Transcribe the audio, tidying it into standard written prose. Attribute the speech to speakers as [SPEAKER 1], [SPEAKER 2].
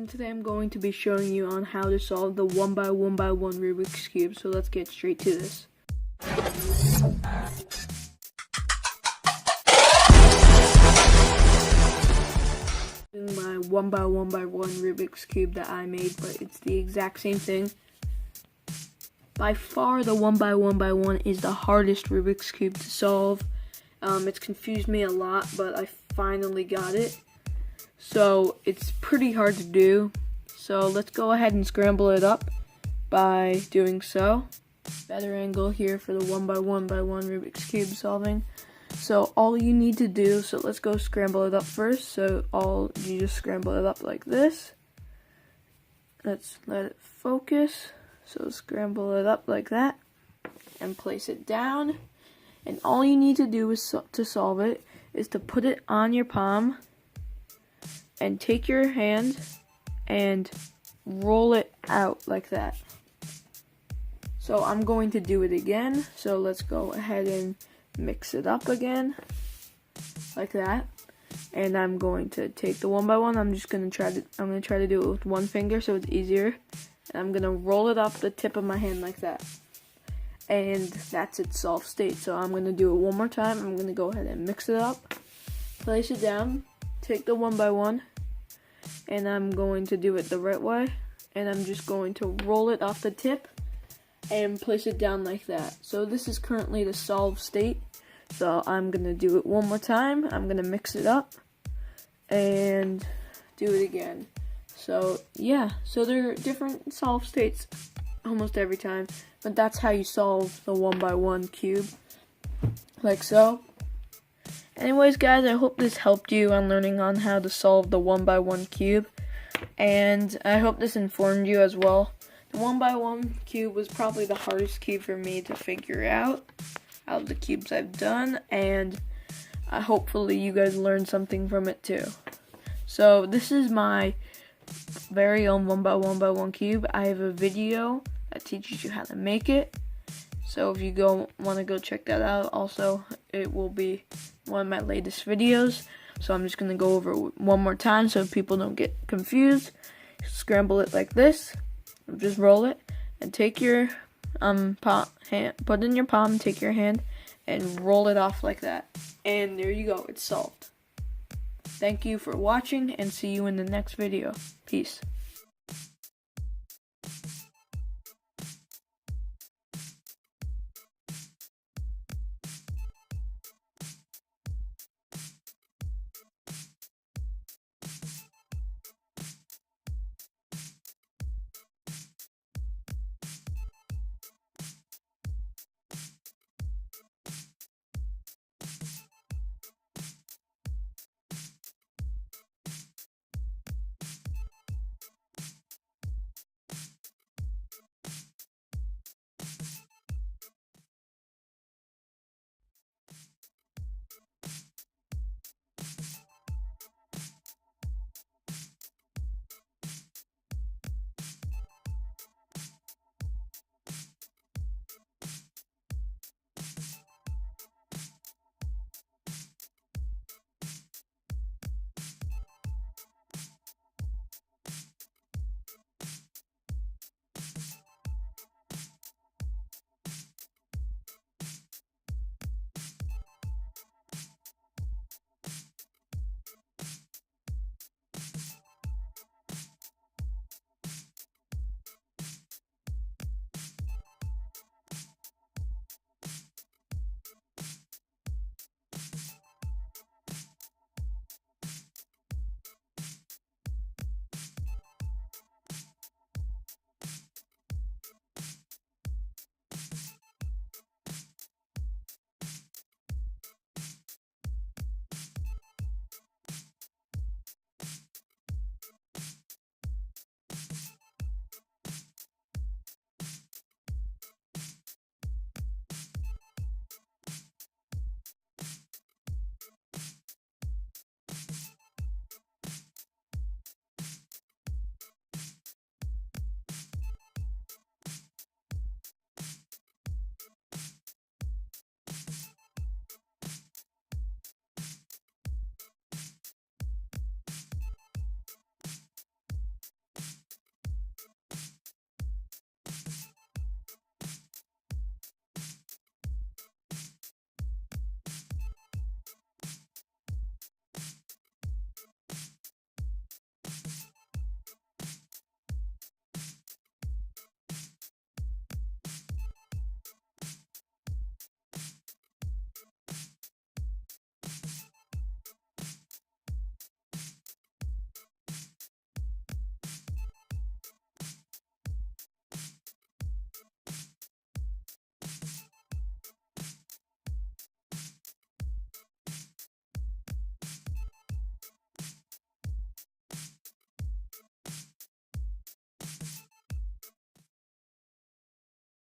[SPEAKER 1] everyone, today I'm going to be showing you on how to solve the 1 by 1 by 1 Rubik's Cube, so let's get straight to this. My 1 by 1 by 1 Rubik's Cube that I made, but it's the exact same thing. By far the 1 by 1 by 1 is the hardest Rubik's Cube to solve. It's confused me a lot, but I finally got it. So it's pretty hard to do. So let's go ahead and scramble it up by doing so. Better angle here for the 1 by 1 by 1 Rubik's Cube solving. So all you need to do, so let's go scramble it up first. So you just scramble it up like this. Let's let it focus. So scramble it up like that and place it down. And all you need to do to solve it is to put it on your palm and take your hand and roll it out like that. So I'm going to do it again. So let's go ahead and mix it up again like that. And I'm going to take the 1 by 1. I'm gonna try to do it with one finger so it's easier. And I'm gonna roll it up the tip of my hand like that. And that's its solved state. So I'm gonna do it one more time. I'm gonna go ahead and mix it up, place it down, take the 1 by 1, and I'm going to do it the right way. And I'm just going to roll it off the tip and place it down like that. So this is currently the solved state. So I'm gonna do it one more time. I'm gonna mix it up and do it again. So yeah, so there are different solved states almost every time, but that's how you solve the 1 by 1 cube, like so. Anyways guys, I hope this helped you on learning on how to solve the 1 by 1 cube, and I hope this informed you as well. The 1 by 1 cube was probably the hardest cube for me to figure out of the cubes I've done, and hopefully you guys learned something from it too. So this is my very own 1 by 1 by 1 cube. I have a video that teaches you how to make it. So if you want to go check that out, also it will be one of my latest videos. So I'm just going to go over it one more time so people don't get confused. Scramble it like this. Just roll it and take your put it in your palm, take your hand and roll it off like that. And there you go, it's solved. Thank you for watching and see you in the next video. Peace.